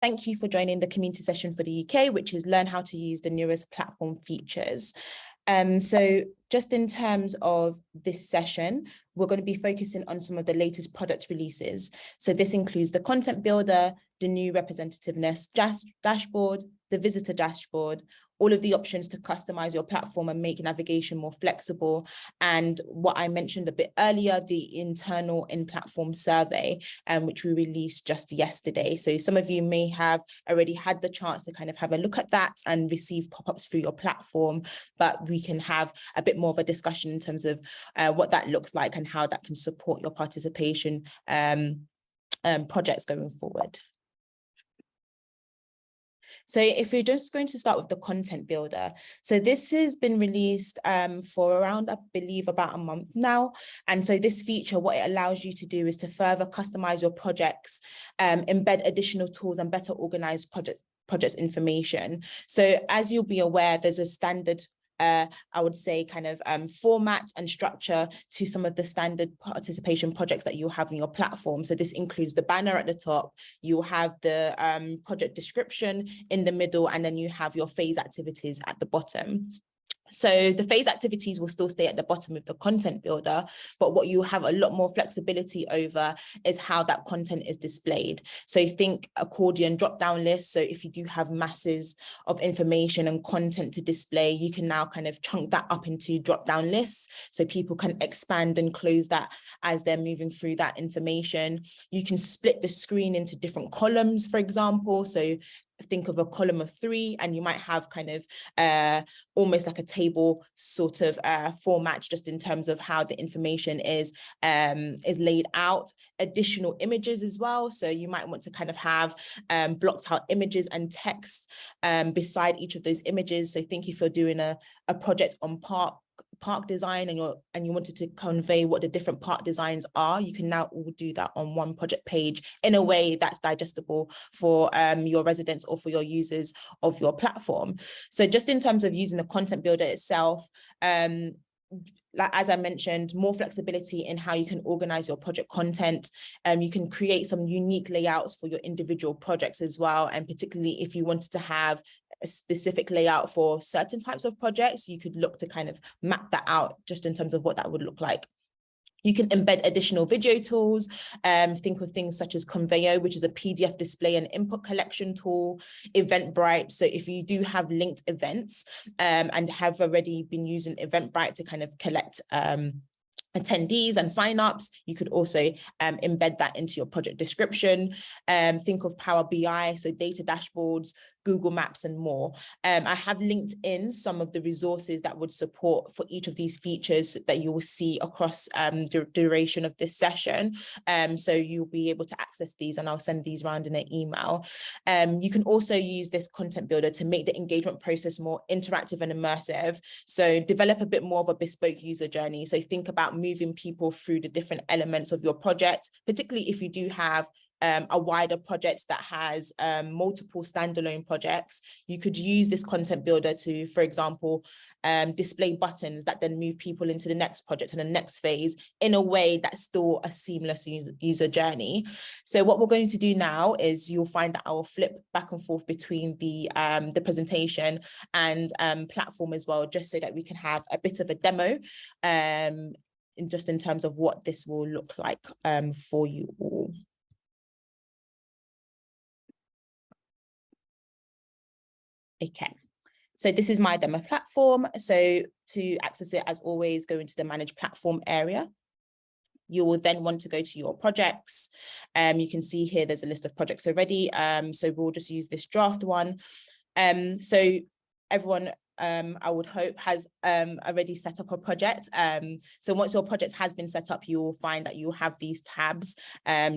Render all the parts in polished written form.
Thank you for joining the community session for the UK, which is Learn How to Use the newest platform features. So just in terms of this session, we're going to be focusing on some of the latest product releases. So this includes the content builder, the new representativeness dashboard, the visitor dashboard, all of the options to customize your platform and make navigation more flexible. And what I mentioned a bit earlier, the internal in-platform survey, which we released just yesterday. So some of you may have already had the chance to kind of have a look at that and receive pop-ups through your platform, but we can have a bit more of a discussion in terms of what that looks like and how that can support your participation projects going forward. So if we're just going to start with the content builder, so this has been released for around, I believe, about a month now. And so this feature, what it allows you to do is to further customize your projects, embed additional tools and better organize projects information. So as you'll be aware, there's a standard I would say kind of format and structure to some of the standard participation projects that you'll have on your platform. So this includes the banner at the top, you'll have the project description in the middle, and then you have your phase activities at the bottom. So the phase activities will still stay at the bottom of the content builder, but what you have a lot more flexibility over is how that content is displayed. So think accordion drop-down list. So if you do have masses of information and content to display, you can now kind of chunk that up into drop-down lists so people can expand and close that as they're moving through that information. You can split the screen into different columns, for example. So think of a column of 3, and you might have kind of almost like a table sort of format, just in terms of how the information is laid out. Additional images as well. So you might want to kind of have blocked out images and text beside each of those images. So think if you're doing a project on park design and you wanted to convey what the different park designs are, you can now all do that on one project page in a way that's digestible for your residents or for your users of your platform. So just in terms of using the content builder itself, like as I mentioned, more flexibility in how you can organize your project content. You can create some unique layouts for your individual projects as well. And particularly if you wanted to have a specific layout for certain types of projects, you could look to kind of map that out just in terms of what that would look like. You can embed additional video tools. Think of things such as Conveyo, which is a PDF display and input collection tool. Eventbrite. So if you do have linked events and have already been using Eventbrite to kind of collect attendees and signups, you could also embed that into your project description. Think of Power BI, so data dashboards, Google Maps, and more. I have linked in some of the resources that would support for each of these features that you will see across the duration of this session. So you'll be able to access these, and I'll send these around in an email. You can also use this content builder to make the engagement process more interactive and immersive. So develop a bit more of a bespoke user journey. So think about moving people through the different elements of your project, particularly if you do have a wider project that has multiple standalone projects. You could use this content builder to, for example, display buttons that then move people into the next project and the next phase in a way that's still a seamless user journey. So what we're going to do now is you'll find that I will flip back and forth between the presentation and platform as well, just so that we can have a bit of a demo just in terms of what this will look like for you all. Okay, so this is my demo platform. So to access it, as always, go into the Manage Platform area. You will then want to go to your projects. You can see here there's a list of projects already. So we'll just use this draft one. So everyone, I would hope, has already set up a project. So once your project has been set up, you will find that you'll have these tabs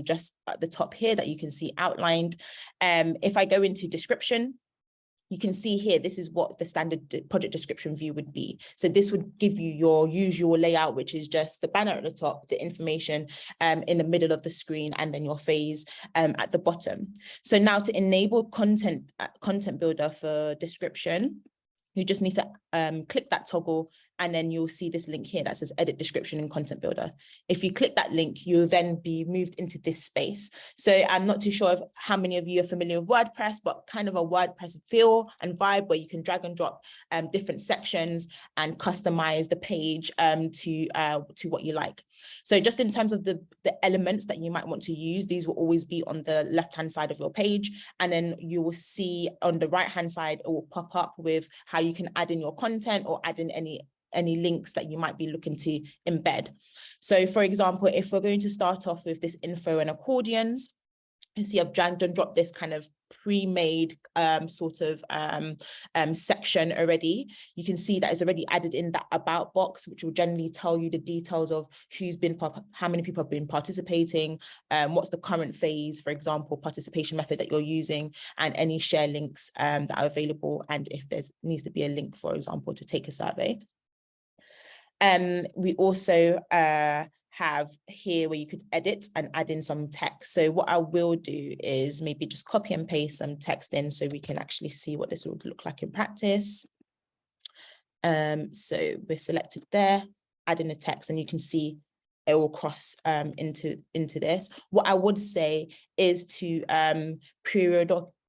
just at the top here that you can see outlined. If I go into description, you can see here, this is what the standard project description view would be. So this would give you your usual layout, which is just the banner at the top, the information in the middle of the screen, and then your phase at the bottom. So now to enable content builder for description, you just need to click that toggle and then you'll see this link here that says edit description in content builder. If you click that link, you'll then be moved into this space. So I'm not too sure of how many of you are familiar with WordPress, but kind of a WordPress feel and vibe where you can drag and drop different sections and customize the page to what you like. So just in terms of the elements that you might want to use, these will always be on the left-hand side of your page. And then you will see on the right-hand side, it will pop up with how you can add in your content or add in any links that you might be looking to embed. So for example, if we're going to start off with this info and accordions, you see I've dragged and dropped this kind of pre-made sort of section already. You can see that it's already added in that about box, which will generally tell you the details of who's been, how many people have been participating, what's the current phase, for example, participation method that you're using, and any share links that are available, and if there needs to be a link, for example, to take a survey. We also have here where you could edit and add in some text. So what I will do is maybe just copy and paste some text in so we can actually see what this would look like in practice. So we're selected there, add in the text, and you can see it will cross into this. What I would say is to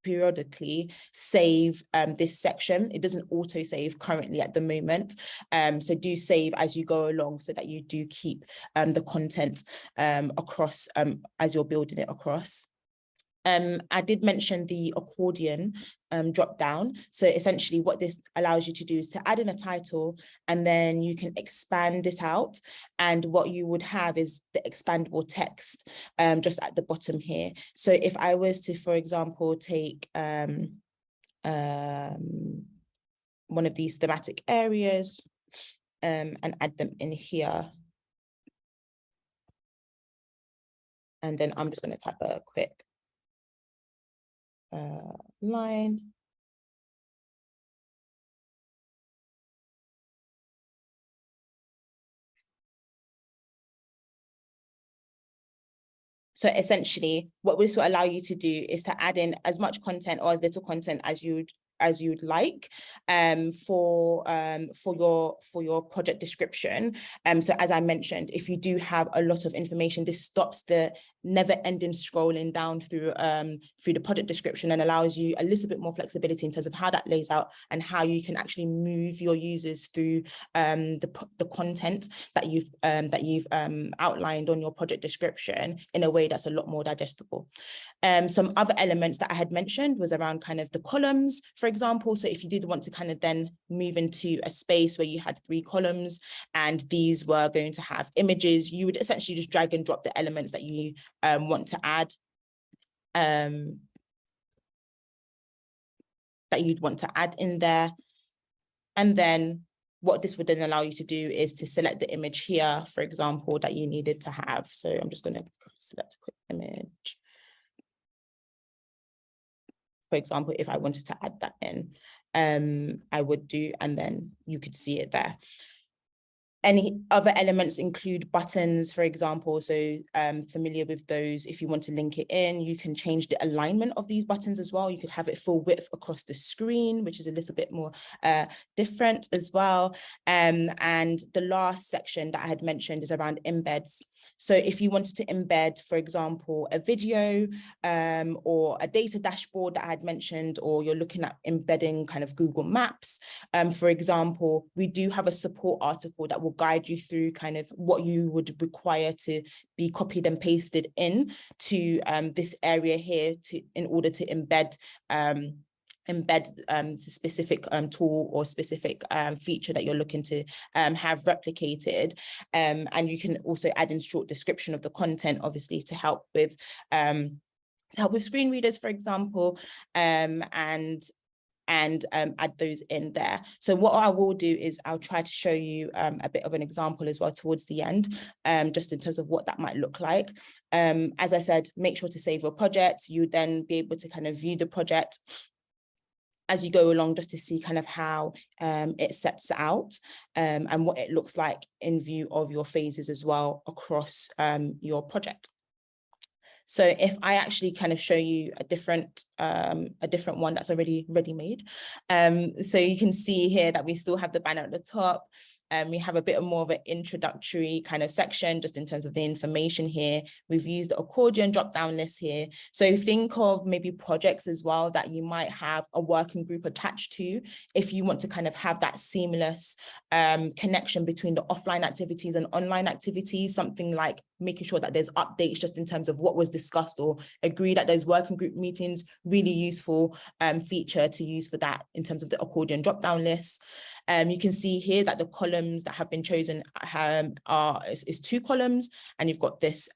periodically save this section. It doesn't auto save currently at the moment, so do save as you go along so that you do keep the content across as you're building it across. I did mention the accordion drop down. So essentially what this allows you to do is to add in a title, and then you can expand it out. And what you would have is the expandable text just at the bottom here. So if I was to, for example, take one of these thematic areas and add them in here. And then I'm just going to type a quick line. So essentially, what this will allow you to do is to add in as much content or as little content as you'd like for your project description. So as I mentioned, if you do have a lot of information, this stops the never-ending scrolling down through the project description and allows you a little bit more flexibility in terms of how that lays out and how you can actually move your users through the content that you've outlined on your project description in a way that's a lot more digestible. Some other elements that I had mentioned was around kind of the columns, for example. So if you did want to kind of then move into a space where you had 3 columns and these were going to have images, you would essentially just drag and drop the elements that you want to add, that you'd want to add in there. And then what this would then allow you to do is to select the image here, for example, that you needed to have. So I'm just going to select a quick image. For example, if I wanted to add that in, I would do, and then you could see it there. Any other elements include buttons, for example. So familiar with those. If you want to link it in, you can change the alignment of these buttons as well. You could have it full width across the screen, which is a little bit more different as well. And the last section that I had mentioned is around embeds. So if you wanted to embed, for example, a video or a data dashboard that I had mentioned, or you're looking at embedding kind of Google Maps, for example, we do have a support article that will guide you through kind of what you would require to be copied and pasted in to this area here in order to embed the specific tool or specific feature that you're looking to have replicated. And you can also add in short description of the content, obviously, to help with screen readers, for example, and add those in there. So what I will do is I'll try to show you a bit of an example as well towards the end, just in terms of what that might look like. As I said, make sure to save your project. You then be able to kind of view the project as you go along, just to see kind of how it sets out and what it looks like in view of your phases as well across your project. So if I actually kind of show you a different one that's already ready-made, so you can see here that we still have the banner at the top. We have a bit more of an introductory kind of section just in terms of the information here. We've used the accordion drop-down list here. So think of maybe projects as well that you might have a working group attached to, if you want to kind of have that seamless connection between the offline activities and online activities, something like making sure that there's updates just in terms of what was discussed or agreed at those working group meetings. Really useful feature to use for that in terms of the accordion drop-down list. You can see here that the columns that have been chosen is 2 columns, and you've got this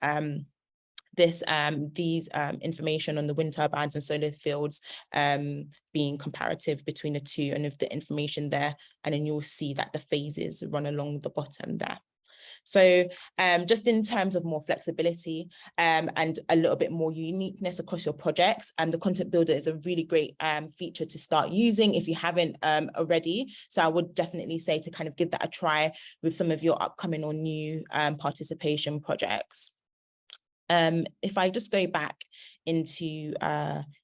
these information on the wind turbines and solar fields being comparative between the two, and of the information there, and then you'll see that the phases run along the bottom there. So just in terms of more flexibility and a little bit more uniqueness across your projects, the content builder is a really great feature to start using if you haven't already. So I would definitely say to kind of give that a try with some of your upcoming or new participation projects. If I just go back into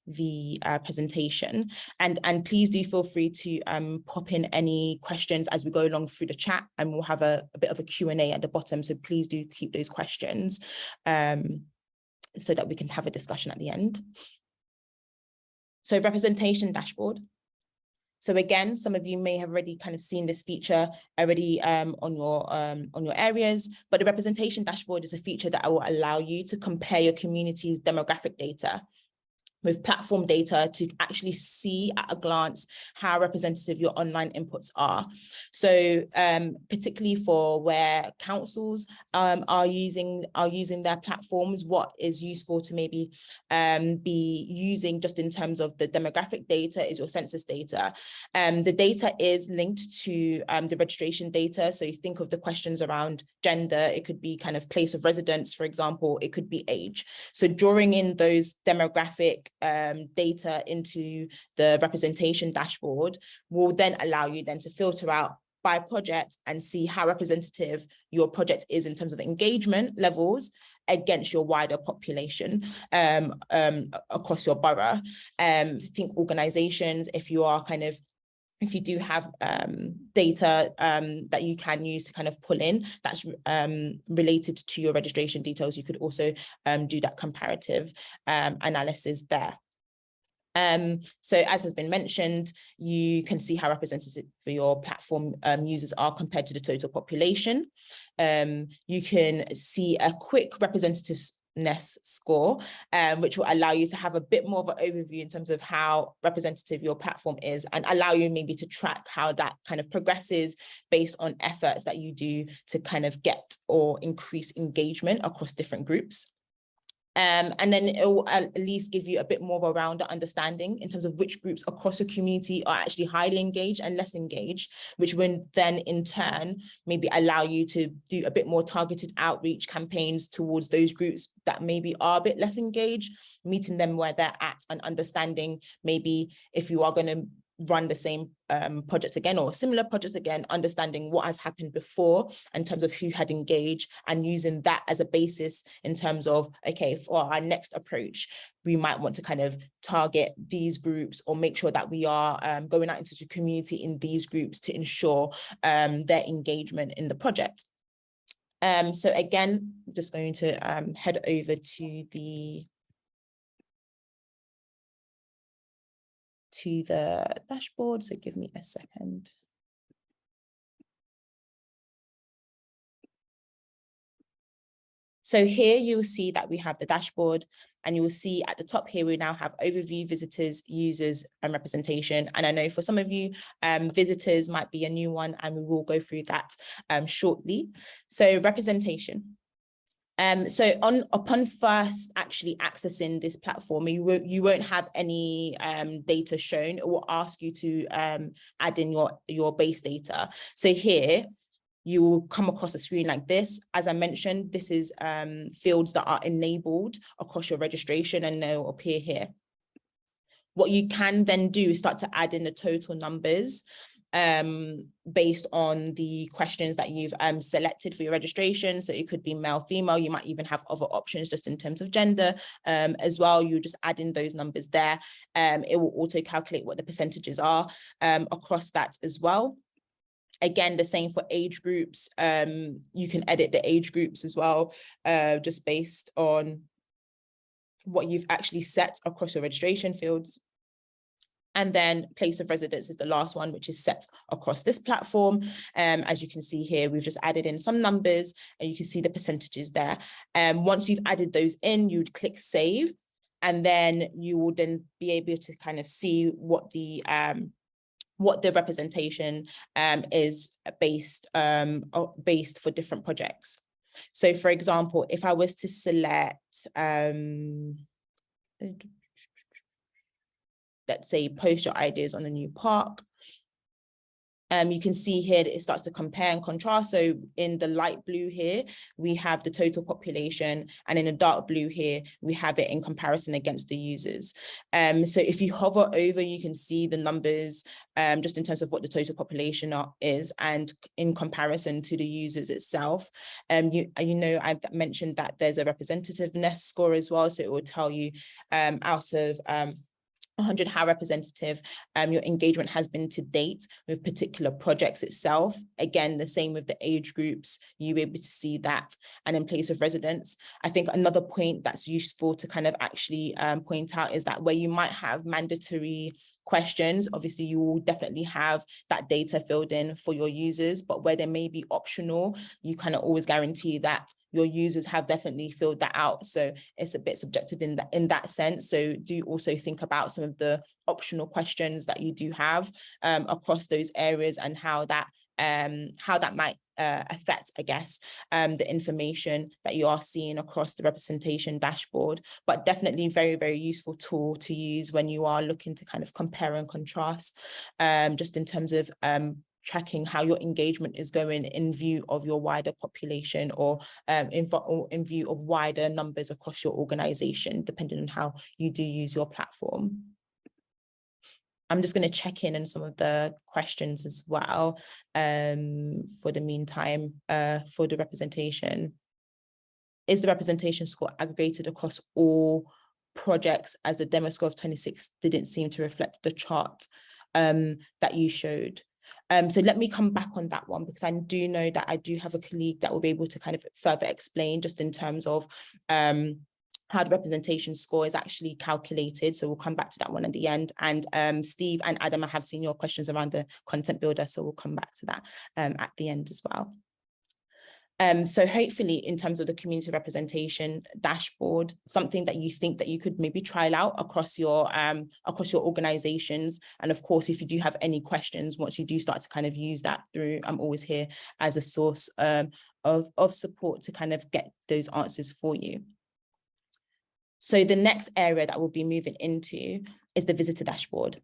the presentation, and please do feel free to pop in any questions as we go along through the chat, and we'll have a bit of a Q&A at the bottom, so please do keep those questions so that we can have a discussion at the end. So representation dashboard. So again, some of you may have already kind of seen this feature already on your areas, but the representation dashboard is a feature that will allow you to compare your community's demographic data with platform data to actually see at a glance how representative your online inputs are. So particularly for where councils are using their platforms, what is useful to maybe be using just in terms of the demographic data is your census data. The data is linked to the registration data. So you think of the questions around gender, it could be kind of place of residence, for example, it could be age. So drawing in those demographic data into the representation dashboard will then allow you then to filter out by project and see how representative your project is in terms of engagement levels against your wider population across your borough. Think organizations, if you do have data that you can use to kind of pull in that's related to your registration details, you could also do that comparative analysis there. So as has been mentioned, you can see how representative for your platform users are compared to the total population. You can see a quick representativeness score, which will allow you to have a bit more of an overview in terms of how representative your platform is, and allow you maybe to track how that kind of progresses based on efforts that you do to kind of get or increase engagement across different groups. And then it will at least give you a bit more of a rounder understanding in terms of which groups across your community are actually highly engaged and less engaged, which will then in turn maybe allow you to do a bit more targeted outreach campaigns towards those groups that maybe are a bit less engaged, meeting them where they're at and understanding maybe if you are going to run the same project again or similar projects again, understanding what has happened before in terms of who had engaged, and using that as a basis in terms of, okay, for our next approach, we might want to kind of target these groups or make sure that we are going out into the community in these groups to ensure their engagement in the project. So again, I'm just going to head over to the dashboard. So give me a second. So here you will see that we have the dashboard, and you will see at the top here, we now have overview, visitors, users, and representation. And I know for some of you, visitors might be a new one, and we will go through that shortly. So representation. So upon first actually accessing this platform, you won't have any data shown. It will ask you to add in your base data. So here, you will come across a screen like this. As I mentioned, this is fields that are enabled across your registration, and they'll appear here. What you can then do is start to add in the total numbers based on the questions that you've selected for your registration. So it could be male, female. You might even have other options just in terms of gender as well. You just add in those numbers there. It will auto calculate what the percentages are across that as well. Again, the same for age groups. You can edit the age groups as well, just based on what you've actually set across your registration fields. And then place of residence is the last one, which is set across this platform. As you can see here, we've just added in some numbers and you can see the percentages there. Once you've added those in, you would click save, and then you will then be able to kind of see what the representation is based for different projects. So for example, if I was to select, let's say, post your ideas on a new park, you can see here that it starts to compare and contrast. So in the light blue here, we have the total population, and in the dark blue here, we have it in comparison against the users. So if you hover over, you can see the numbers just in terms of what the total population is, and in comparison to the users itself. I've mentioned that there's a representativeness score as well. So it will tell you out of 100 how representative your engagement has been to date with particular projects itself. Again, the same with the age groups, you'll be able to see that. And in place of residence, I think another point that's useful to kind of actually point out is that where you might have mandatory questions, obviously you will definitely have that data filled in for your users, but where there may be optional, you kind of always guarantee that your users have definitely filled that out. So it's a bit subjective in that sense. So do also think about some of the optional questions that you do have across those areas, and how that might affect, I guess, the information that you are seeing across the representation dashboard. But definitely very, very useful tool to use when you are looking to kind of compare and contrast, just in terms of tracking how your engagement is going in view of your wider population, or in view of wider numbers across your organization, depending on how you do use your platform. I'm just going to check in on some of the questions as well for the meantime for the representation. Is the representation score aggregated across all projects, as the demo score of 26 didn't seem to reflect the chart that you showed? So let me come back on that one, because I do know that I do have a colleague that will be able to kind of further explain just in terms of how the representation score is actually calculated. So we'll come back to that one at the end. And Steve and Adam, I have seen your questions around the content builder, so we'll come back to that at the end as well. So hopefully, in terms of the community representation dashboard, something that you think that you could maybe trial out across your organizations. And of course, if you do have any questions, once you do start to kind of use that through, I'm always here as a source of support to kind of get those answers for you. So the next area that we'll be moving into is the visitor dashboard.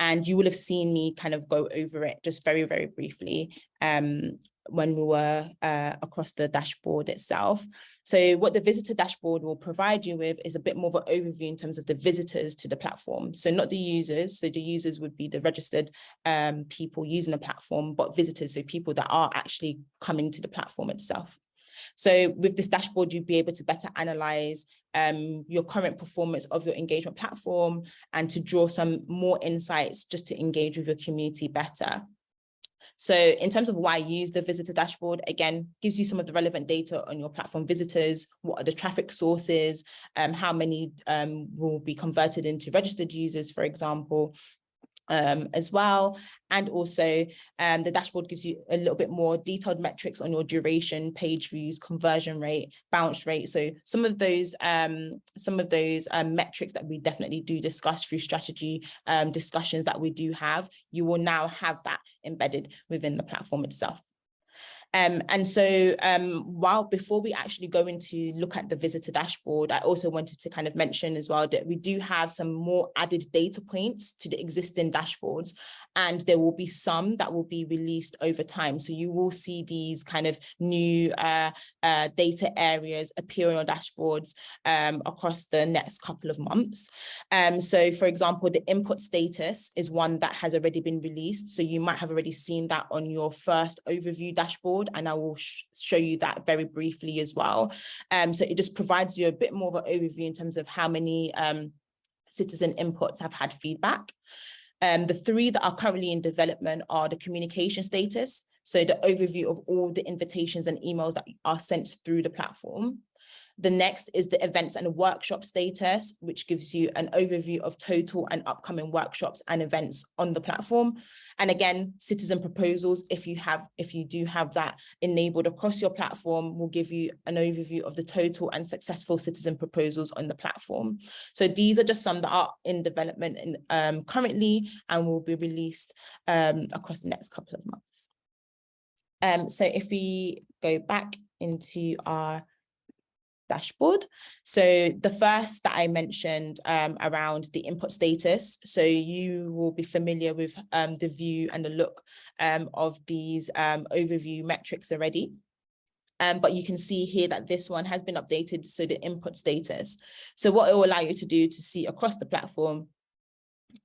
And you will have seen me kind of go over it just very, very briefly when we were across the dashboard itself. So what the visitor dashboard will provide you with is a bit more of an overview in terms of the visitors to the platform. So not the users. So the users would be the registered people using the platform, but visitors, so people that are actually coming to the platform itself. So with this dashboard, you'd be able to better analyze your current performance of your engagement platform, and to draw some more insights just to engage with your community better. So in terms of why use the visitor dashboard, again, gives you some of the relevant data on your platform visitors, what are the traffic sources, how many will be converted into registered users, for example, as well. And also the dashboard gives you a little bit more detailed metrics on your duration, page views, conversion rate, bounce rate. So some of those metrics that we definitely do discuss through strategy discussions that we do have, you will now have that embedded within the platform itself. And so before we actually go into look at the visitor dashboard, I also wanted to kind of mention as well that we do have some more added data points to the existing dashboards, and there will be some that will be released over time. So you will see these kind of new data areas appear on your dashboards across the next couple of months. So for example, the input status is one that has already been released. So you might have already seen that on your first overview dashboard, and I will show you that very briefly as well. So it just provides you a bit more of an overview in terms of how many citizen inputs have had feedback. The three that are currently in development are the communication status, so the overview of all the invitations and emails that are sent through the platform. The next is the events and workshop status, which gives you an overview of total and upcoming workshops and events on the platform. And again, citizen proposals, if you do have that enabled across your platform, will give you an overview of the total and successful citizen proposals on the platform. So these are just some that are in development currently and will be released across the next couple of months. So if we go back into our dashboard. So the first that I mentioned around the input status. So you will be familiar with the view and the look of these overview metrics already. But you can see here that this one has been updated. So the input status. So what it will allow you to do to see across the platform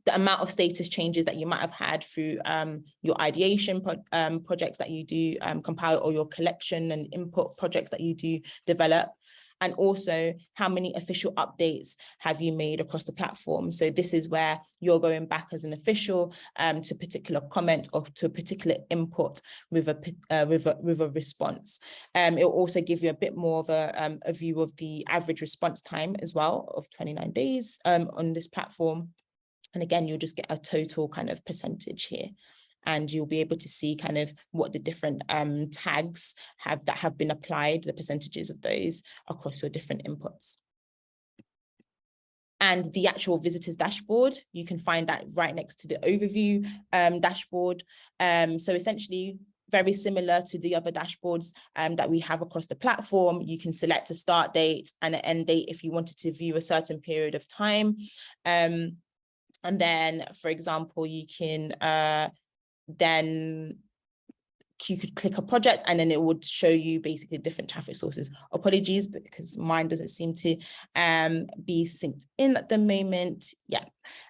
the amount of status changes that you might have had through your ideation projects that you do compile, or your collection and input projects that you do develop. And also how many official updates have you made across the platform. So this is where you're going back as an official to a particular comment or to a particular input with a response. It will also give you a bit more of a view of the average response time as well of 29 days on this platform. And again, you'll just get a total kind of percentage here. And you'll be able to see kind of what the different tags have been applied, the percentages of those across your different inputs. And the actual visitors dashboard, you can find that right next to the overview dashboard. So essentially, very similar to the other dashboards that we have across the platform. You can select a start date and an end date if you wanted to view a certain period of time. And then, for example, you can then you could click a project and then it would show you basically different traffic sources. Apologies, because mine doesn't seem to be synced in at the moment. Yeah,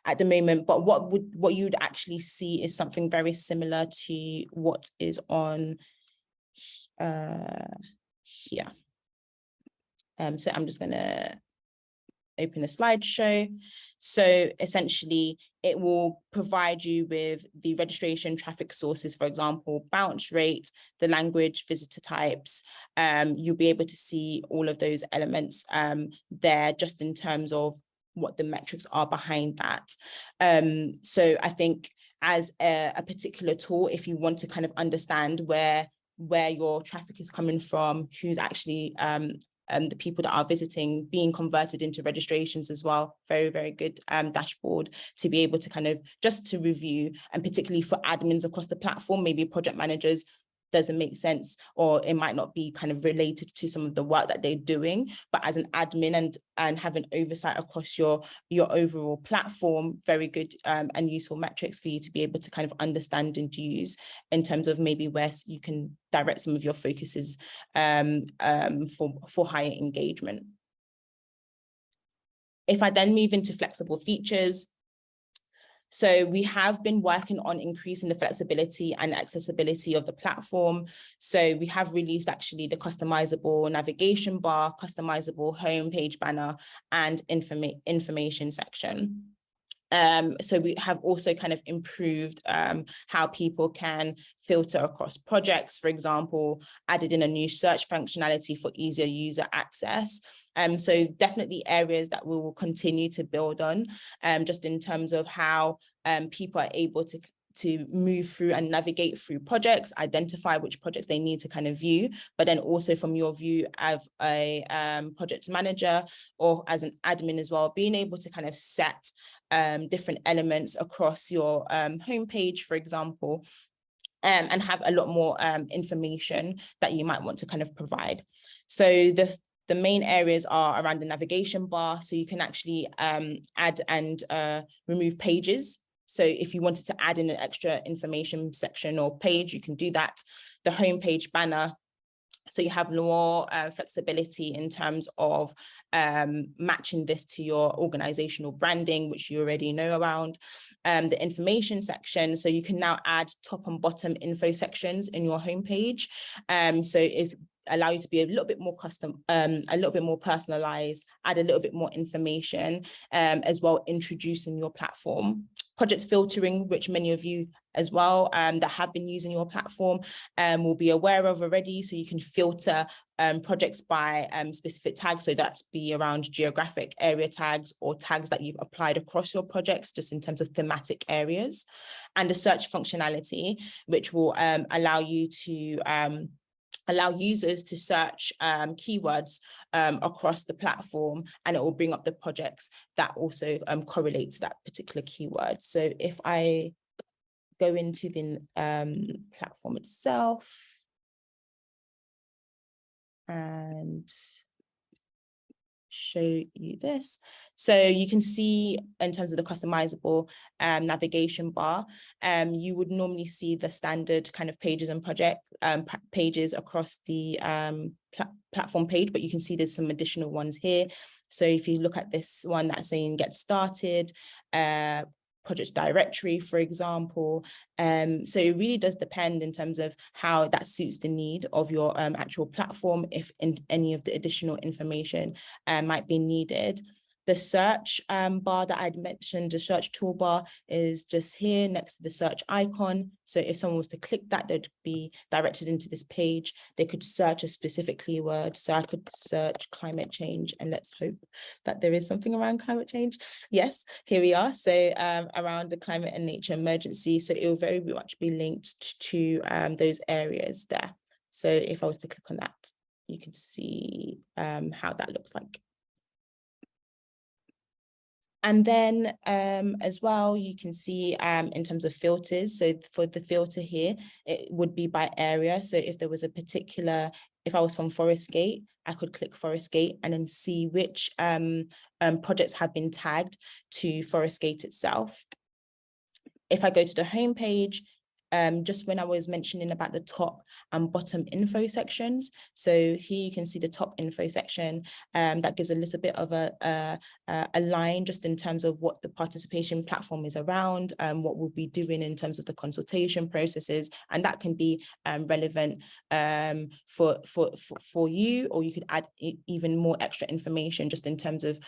at the moment. But what you'd actually see is something very similar to what is on here. So I'm just going to open a slideshow. So essentially, it will provide you with the registration traffic sources, for example, bounce rate, the language, visitor types. You'll be able to see all of those elements there just in terms of what the metrics are behind that. So I think as a particular tool, if you want to kind of understand where your traffic is coming from, who's actually the people that are visiting being converted into registrations as well. Very, very good dashboard to be able to kind of just to review, and particularly for admins across the platform, maybe project managers, doesn't make sense, or it might not be kind of related to some of the work that they're doing, but as an admin and having oversight across your overall platform, very good and useful metrics for you to be able to kind of understand and use in terms of maybe where you can direct some of your focuses for higher engagement. If I then move into flexible features, so we have been working on increasing the flexibility and accessibility of the platform. So we have released actually the customizable navigation bar, customizable homepage banner, and information section. So we have also kind of improved how people can filter across projects, for example, added in a new search functionality for easier user access. So definitely areas that we will continue to build on, just in terms of how people are able to move through and navigate through projects, identify which projects they need to kind of view, but then also from your view as a project manager or as an admin as well, being able to kind of set different elements across your homepage, for example, and have a lot more information that you might want to kind of provide. So the main areas are around the navigation bar, so you can actually add and remove pages. So if you wanted to add in an extra information section or page, you can do that. The homepage banner, so you have more flexibility in terms of matching this to your organizational branding, which you already know around. The information section, so you can now add top and bottom info sections in your homepage. So allow you to be a little bit more custom, a little bit more personalized, add a little bit more information, as well, introducing your platform. Project filtering, which many of you as well that have been using your platform will be aware of already. So you can filter projects by specific tags. So that's be around geographic area tags or tags that you've applied across your projects, just in terms of thematic areas. And the search functionality, which will allow you to allow users to search keywords across the platform, and it will bring up the projects that also correlate to that particular keyword. So if I go into the platform itself and show you this. So you can see in terms of the customizable navigation bar, you would normally see the standard kind of pages and project pages across the platform page, but you can see there's some additional ones here. So if you look at this one that's saying get started, project directory, for example. So it really does depend in terms of how that suits the need of your actual platform, if any of the additional information might be needed. The search bar that I'd mentioned, the search toolbar, is just here next to the search icon. So if someone was to click that, they'd be directed into this page. They could search a specific keyword. So I could search climate change, and let's hope that there is something around climate change. Yes, here we are. So around the climate and nature emergency. So it will very much be linked to those areas there. So if I was to click on that, you can see how that looks like. And then as well, you can see in terms of filters. So for the filter here, it would be by area. So if there was a particular, if I was from Forest Gate, I could click Forest Gate and then see which projects have been tagged to Forest Gate itself. If I go to the home page, just when I was mentioning about the top and bottom info sections. So here you can see the top info section that gives a little bit of a line just in terms of what the participation platform is around, what we'll be doing in terms of the consultation processes, and that can be relevant for you, or you could add even more extra information just in terms of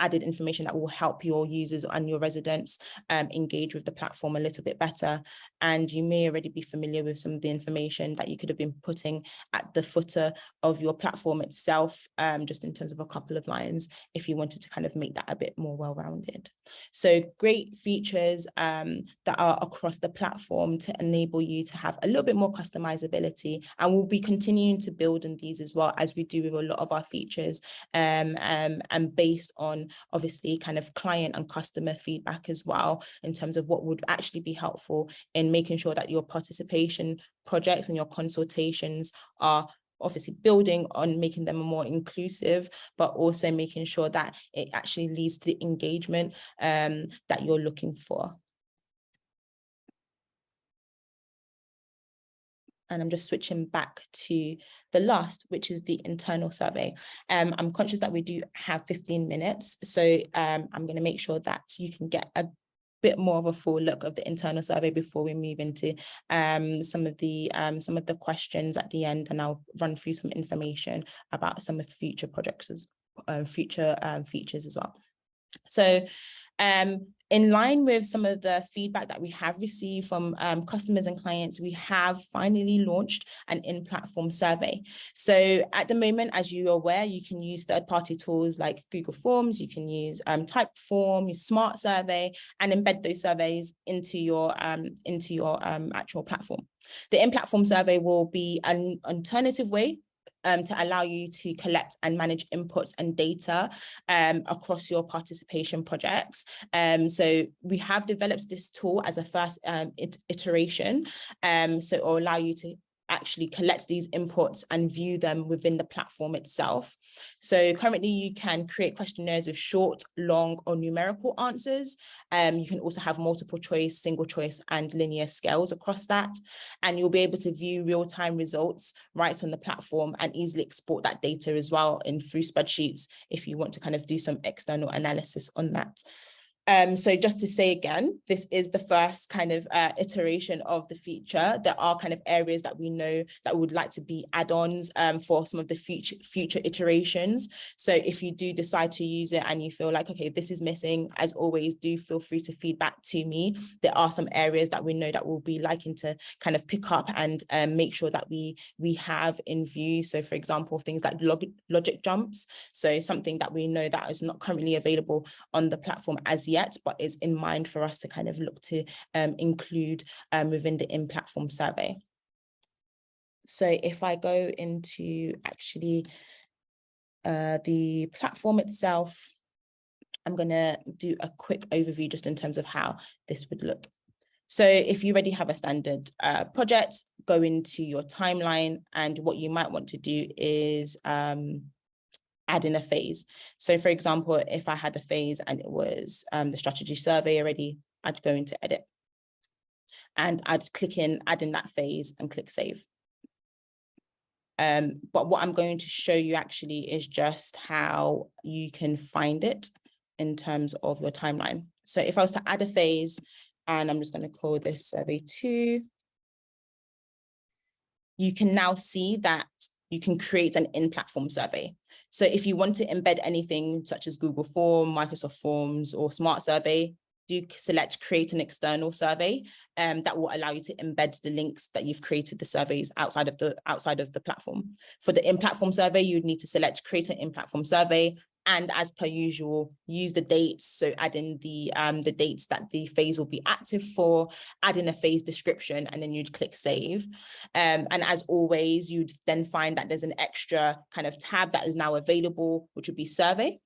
added information that will help your users and your residents engage with the platform a little bit better. And you may already be familiar with some of the information that you could have been putting at the footer of your platform itself, just in terms of a couple of lines, if you wanted to kind of make that a bit more well-rounded. So great features that are across the platform to enable you to have a little bit more customizability, and we'll be continuing to build on these as well, as we do with a lot of our features, and based on obviously kind of client and customer feedback as well, in terms of what would actually be helpful in making sure that your participation projects and your consultations are obviously building on making them more inclusive, but also making sure that it actually leads to the engagement that you're looking for. And I'm just switching back to the last, which is the internal survey. I'm conscious that we do have 15 minutes. So I'm going to make sure that you can get a bit more of a full look of the internal survey before we move into some of the questions at the end, and I'll run through some information about some of the future projects, future features as well. So in line with some of the feedback that we have received from customers and clients, we have finally launched an in-platform survey. So at the moment, as you're aware, you can use third-party tools like Google Forms, you can use Typeform, Smart Survey, and embed those surveys into your actual platform. The in-platform survey will be an alternative way to allow you to collect and manage inputs and data across your participation projects. So we have developed this tool as a first iteration, so it will allow you to actually collect these inputs and view them within the platform itself. So currently you can create questionnaires with short, long, or numerical answers. You can also have multiple choice, single choice, and linear scales across that. And you'll be able to view real-time results right on the platform and easily export that data as well through spreadsheets if you want to kind of do some external analysis on that. So just to say again, this is the first kind of iteration of the feature. There are kind of areas that we know that would like to be add-ons for some of the future iterations. So if you do decide to use it and you feel like, okay, this is missing, as always, do feel free to feedback to me. There are some areas that we know that we'll be liking to kind of pick up and make sure that we have in view. So for example, things like logic jumps. So something that we know that is not currently available on the platform as yet, but is in mind for us to kind of look to include within the in-platform survey. So if I go into actually the platform itself, I'm going to do a quick overview just in terms of how this would look. So if you already have a standard project, go into your timeline, and what you might want to do is add in a phase. So for example, if I had a phase and it was the strategy survey already, I'd go into edit and I'd click in, add in that phase and click save. But what I'm going to show you actually is just how you can find it in terms of your timeline. So if I was to add a phase, and I'm just going to call this survey 2, you can now see that you can create an in-platform survey. So if you want to embed anything such as Google Form, Microsoft Forms, or Smart Survey, do select create an external survey, that will allow you to embed the links that you've created the surveys outside of the platform. For the in-platform survey, you'd need to select create an in-platform survey, and as per usual, use the dates. So add in the dates that the phase will be active for, add in a phase description, and then you'd click save. And as always, you'd then find that there's an extra kind of tab that is now available, which would be survey.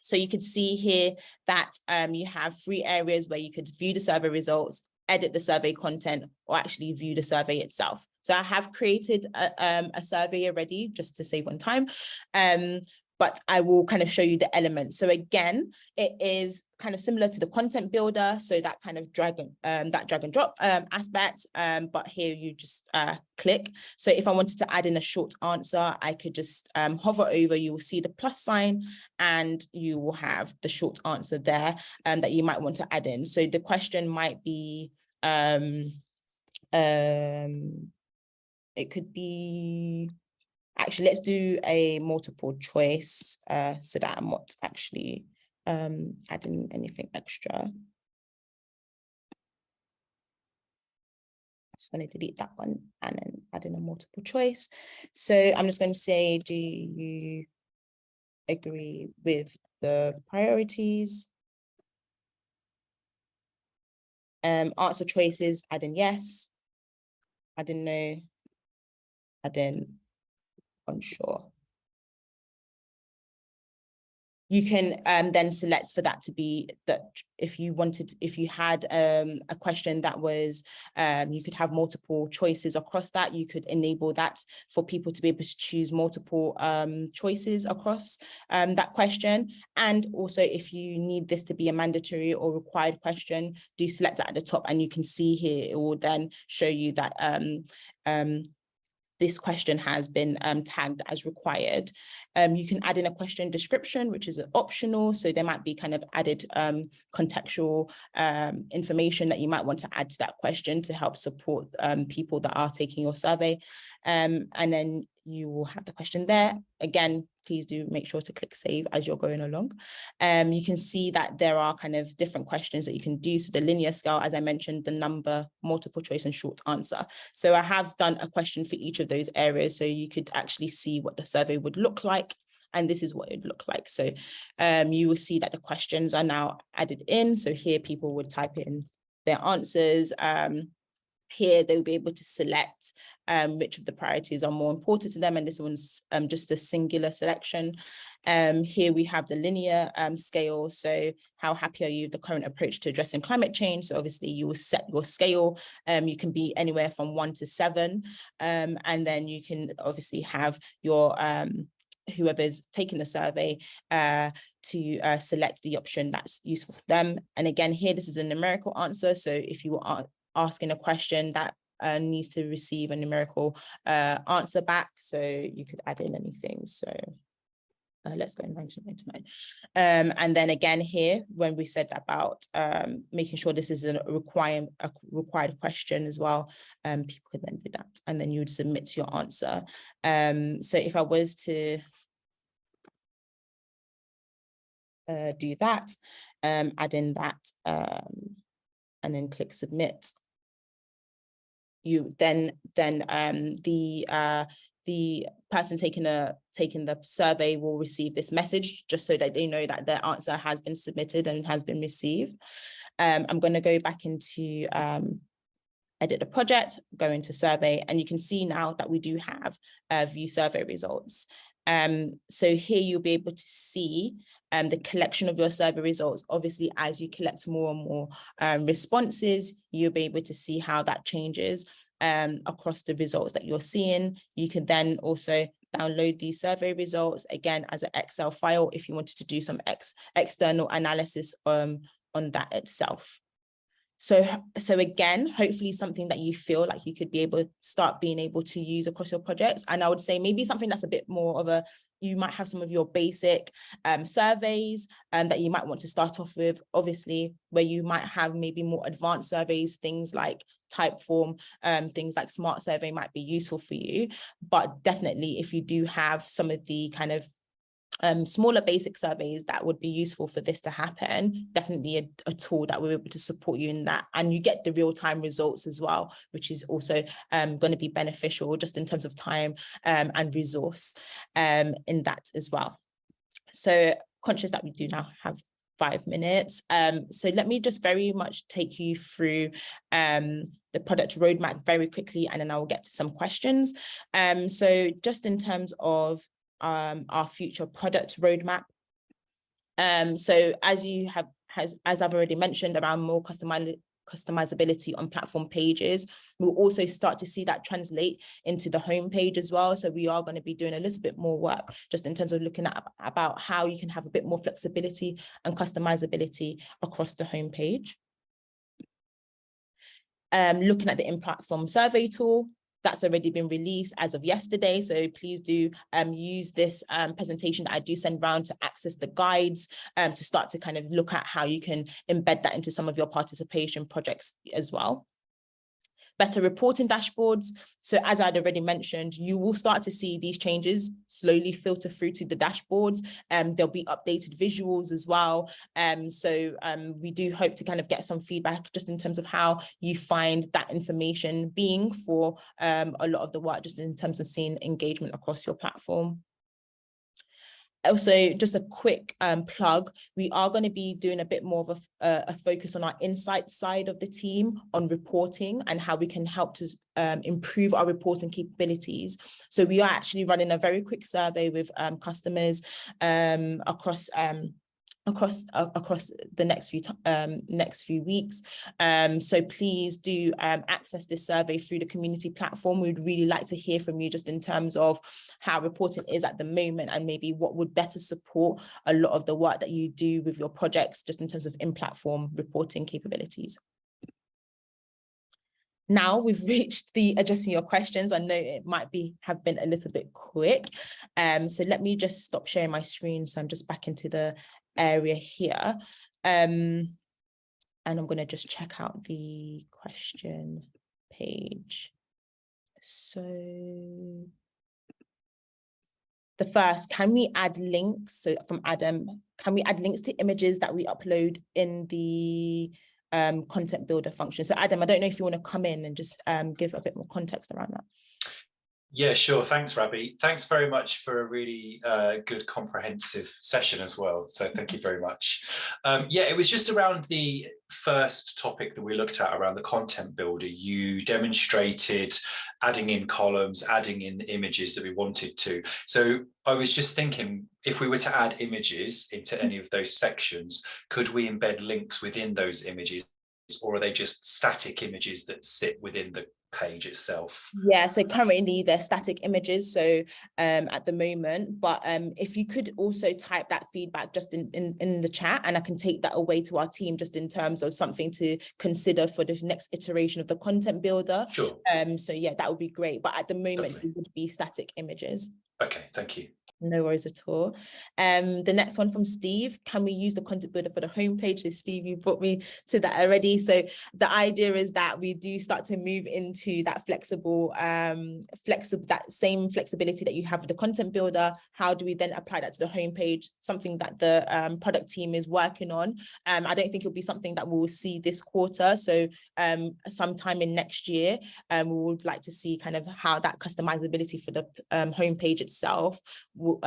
So you could see here that you have 3 areas where you could view the survey results, edit the survey content, or actually view the survey itself. So I have created a survey already just to save on time. But I will kind of show you the elements. So again, it is kind of similar to the content builder. So that kind of drag and drop aspect, but here you just click. So if I wanted to add in a short answer, I could just hover over, you will see the plus sign, and you will have the short answer there that you might want to add in. So the question might be, it could be, actually, let's do a multiple choice so that I'm not actually adding anything extra. Just going to delete that one and then add in a multiple choice. So I'm just going to say, do you agree with the priorities? Answer choices, add in yes, add in no, add in unsure. You can then select for that to be that if you had a question that was, you could have multiple choices across that, you could enable that for people to be able to choose multiple choices across that question. And also if you need this to be a mandatory or required question, do select that at the top, and you can see here, it will then show you that this question has been tagged as required. You can add in a question description, which is optional. So there might be kind of added contextual information that you might want to add to that question to help support people that are taking your survey. And then you will have the question there. Again, please do make sure to click save as you're going along. You can see that there are kind of different questions that you can do. So the linear scale, as I mentioned, the number, multiple choice, and short answer. So I have done a question for each of those areas, so you could actually see what the survey would look like. And this is what it would look like. So you will see that the questions are now added in. So here people would type in their answers. Here they'll be able to select which of the priorities are more important to them, and this one's just a singular selection. Here we have the linear scale. So how happy are you with the current approach to addressing climate change? So obviously you will set your scale. You can be anywhere from 1 to 7, and then you can obviously have your whoever's taking the survey to select the option that's useful for them. And again, here, this is a numerical answer. So if you are asking a question that needs to receive a numerical answer back, so you could add in anything. So let's go 1999. And then again here, when we said about making sure this is a required question as well, people could then do that, and then you would submit your answer. So if I was to do that, add in that, and then click submit, you then the person taking the survey will receive this message, just so that they know that their answer has been submitted and has been received. I'm going to go back into edit the project, go into survey, and you can see now that we do have view survey results. So here you'll be able to see the collection of your survey results. Obviously, as you collect more and more responses, you'll be able to see how that changes across the results that you're seeing. You can then also download these survey results, again, as an Excel file if you wanted to do some external analysis on that itself. So again, hopefully something that you feel like you could be able to start being able to use across your projects. And I would say maybe something that's a bit more of you might have some of your basic surveys that you might want to start off with, obviously, where you might have maybe more advanced surveys, things like Typeform, things like Smart Survey might be useful for you. But definitely, if you do have some of the kind of smaller basic surveys that would be useful for this to happen, definitely a tool that we're able to support you in that. And you get the real-time results as well, which is also going to be beneficial just in terms of time and resource in that as well. So conscious that we do now have 5 minutes. So let me just very much take you through the product roadmap very quickly, and then I will get to some questions. So just in terms of our future product roadmap. So as I've already mentioned, around more customizability on platform pages, we'll also start to see that translate into the homepage as well. So we are going to be doing a little bit more work just in terms of looking at about how you can have a bit more flexibility and customizability across the homepage. Looking at the in-platform survey tool, that's already been released as of yesterday. So please do use this presentation that I do send around to access the guides, to start to kind of look at how you can embed that into some of your participation projects as well. Better reporting dashboards. So as I'd already mentioned, you will start to see these changes slowly filter through to the dashboards. There'll be updated visuals as well. So we do hope to kind of get some feedback just in terms of how you find that information being for a lot of the work, just in terms of seeing engagement across your platform. Also, just a quick plug, we are going to be doing a bit more of a focus on our insight side of the team on reporting and how we can help to improve our reporting capabilities. So we are actually running a very quick survey with customers across the next few weeks. So please do access this survey through the community platform. We'd really like to hear from you just in terms of how reporting is at the moment, and maybe what would better support a lot of the work that you do with your projects, just in terms of in-platform reporting capabilities. Now we've reached the addressing your questions. I know it might have been a little bit quick. So let me just stop sharing my screen. So I'm just back into the area here. And I'm going to just check out the question page. So the first, can we add links? So from Adam, can we add links to images that we upload in the content builder function? So Adam, I don't know if you want to come in and just give a bit more context around that. Yeah, sure. Thanks, Rabi. Thanks very much for a really good comprehensive session as well. So thank you very much. Yeah, it was just around the first topic that we looked at around the content builder. You demonstrated adding in columns, adding in images that we wanted to. So I was just thinking, if we were to add images into any of those sections, could we embed links within those images, or are they just static images that sit within the page itself? Yeah, so currently they're static images, so at the moment, but if you could also type that feedback just in the chat, and I can take that away to our team just in terms of something to consider for the next iteration of the content builder. Sure. So yeah, that would be great, but at the moment Lovely. it would be static images. Okay, thank you. No worries at all. The next one from Steve, can we use the content builder for the homepage? So Steve, you brought me to that already. So the idea is that we do start to move into that flexible, that same flexibility that you have with the content builder. How do we then apply that to the homepage? Something that the product team is working on. I don't think it'll be something that we'll see this quarter. So sometime in next year, we would like to see kind of how that customizability for the homepage itself will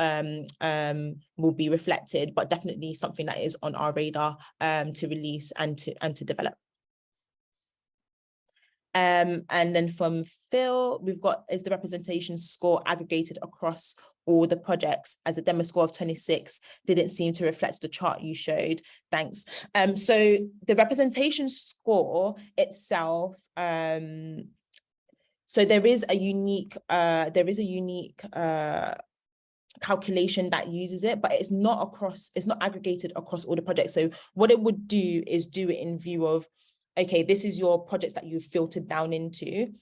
be reflected, but definitely something that is on our radar to release and to develop. And then from Phil, we've got, is the representation score aggregated across all the projects, as a demo score of 26 didn't seem to reflect the chart you showed? Thanks. So the representation score itself, so there is a unique calculation that uses it, but it's not aggregated across all the projects. So what it would do is do it in view of, okay, this is your projects that you've filtered down into,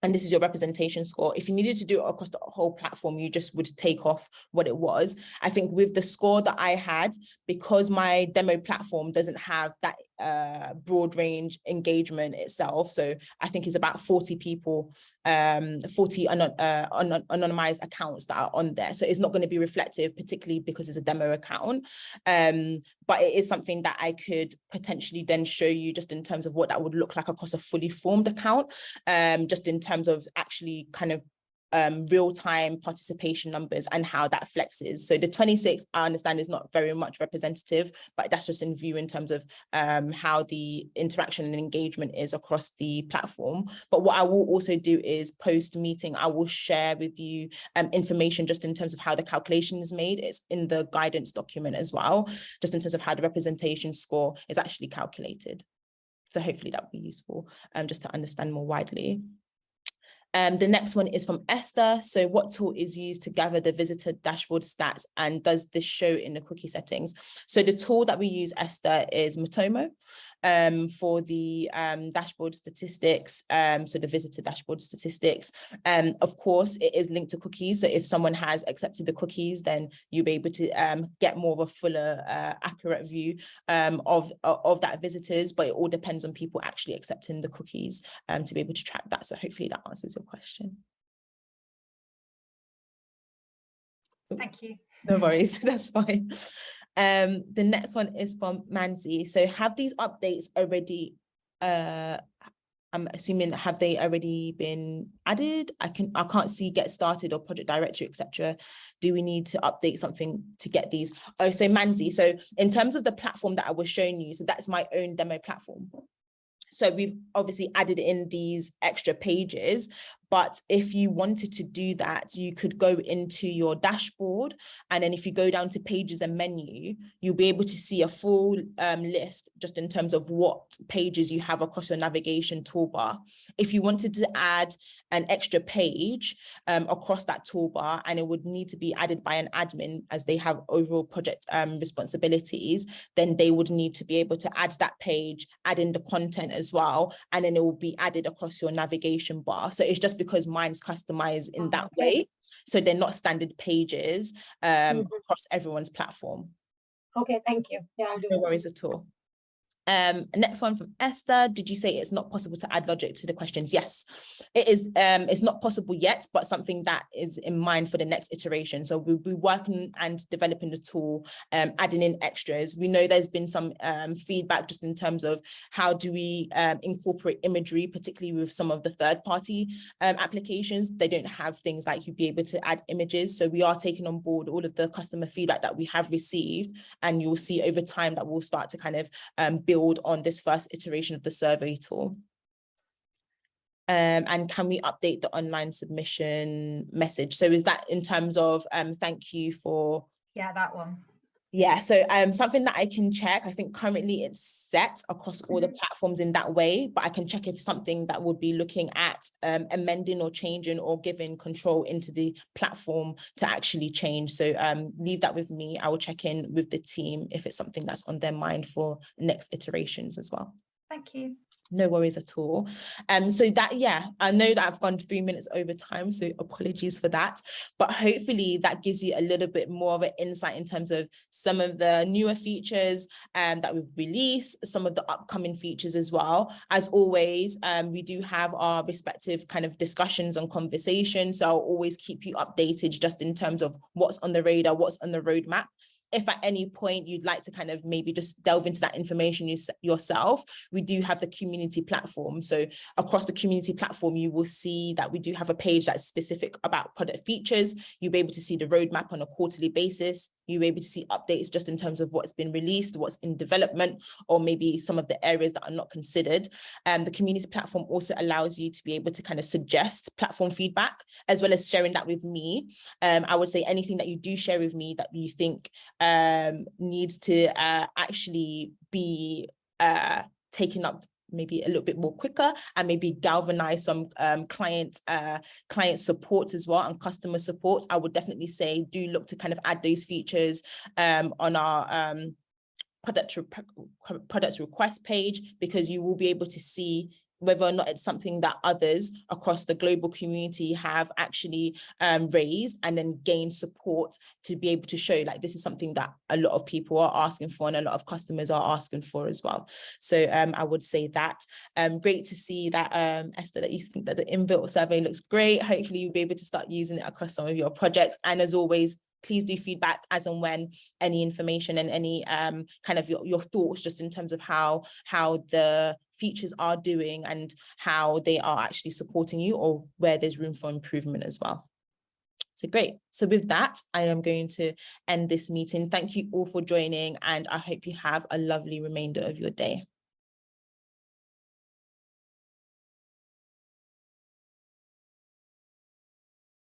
and this is your representation score. If you needed to do it across the whole platform, you just would take off what it was. I think with the score that I had, because my demo platform doesn't have that broad range engagement itself, so I think it's about 40 people, 40 anonymized accounts that are on there. So it's not going to be reflective, particularly because it's a demo account. But it is something that I could potentially then show you just in terms of what that would look like across a fully formed account, just in terms of actually kind of real-time participation numbers and how that flexes. So the 26, I understand, is not very much representative, but that's just in view in terms of how the interaction and engagement is across the platform. But what I will also do is post-meeting, I will share with you information just in terms of how the calculation is made. It's in the guidance document as well, just in terms of how the representation score is actually calculated. So hopefully that will be useful just to understand more widely. The next one is from Esther. So what tool is used to gather the visitor dashboard stats, and does this show in the cookie settings? So the tool that we use, Esther, is Matomo for the dashboard statistics, so the visitor dashboard statistics. Of course, it is linked to cookies. So if someone has accepted the cookies, then you'll be able to get more of a fuller, accurate view of that visitors, but it all depends on people actually accepting the cookies to be able to track that. So hopefully that answers your question. Thank you. No worries, that's fine. The next one is from Manzi. So have these updates already, I'm assuming, have they already been added? I can't see get started or project directory, etc. Do we need to update something to get these? Oh, so Manzi, so in terms of the platform that I was showing you, so that's my own demo platform. So we've obviously added in these extra pages, but if you wanted to do that, you could go into your dashboard, and then if you go down to pages and menu, you'll be able to see a full list just in terms of what pages you have across your navigation toolbar. If you wanted to add an extra page across that toolbar, and it would need to be added by an admin as they have overall project responsibilities, then they would need to be able to add that page, add in the content as well, and then it will be added across your navigation bar. So it's just because mine's customized in that way, so they're not standard pages across everyone's platform. Okay, thank you. Yeah, I'll do No that. worries at all. Next one from Esther. Did you say it's not possible to add logic to the questions? Yes, it is. It's not possible yet, but something that is in mind for the next iteration. So we'll be working and developing the tool, adding in extras. We know there's been some feedback just in terms of how do we incorporate imagery, particularly with some of the third-party applications. They don't have things like you'd be able to add images. So we are taking on board all of the customer feedback that we have received, and you'll see over time that we'll start to kind of build on this first iteration of the survey tool. And can we update the online submission message? So is that in terms of thank you for? Yeah, that one. Yeah, so something that I can check. I think currently it's set across all the platforms in that way, but I can check if something that would be looking at amending or changing or giving control into the platform to actually change. So leave that with me. I will check in with the team if it's something that's on their mind for next iterations as well. Thank you. No worries at all. So that, yeah, I know that I've gone 3 minutes over time, so apologies for that. But hopefully that gives you a little bit more of an insight in terms of some of the newer features that we've released, some of the upcoming features as well. As always, we do have our respective kind of discussions and conversations. So I'll always keep you updated just in terms of what's on the radar, what's on the roadmap. If at any point you'd like to kind of maybe just delve into that information yourself, we do have the community platform. So across the community platform, you will see that we do have a page that's specific about product features. You'll be able to see the roadmap on a quarterly basis. You'll be able to see updates just in terms of what's been released, what's in development, or maybe some of the areas that are not considered. The community platform also allows you to be able to kind of suggest platform feedback, as well as sharing that with me. I would say anything that you do share with me that you think needs to actually be taken up maybe a little bit more quicker, and maybe galvanize some client support as well, and customer support, I would definitely say do look to kind of add those features on our products request page, because you will be able to see whether or not it's something that others across the global community have actually raised, and then gain support to be able to show like this is something that a lot of people are asking for and a lot of customers are asking for as well. So I would say that great to see that Esther, that you think that the inbuilt survey looks great. Hopefully you'll be able to start using it across some of your projects, and as always, please do feedback as and when any information and any kind of your thoughts just in terms of how the features are doing and how they are actually supporting you, or where there's room for improvement as well. So great. So with that, I am going to end this meeting. Thank you all for joining, and I hope you have a lovely remainder of your day.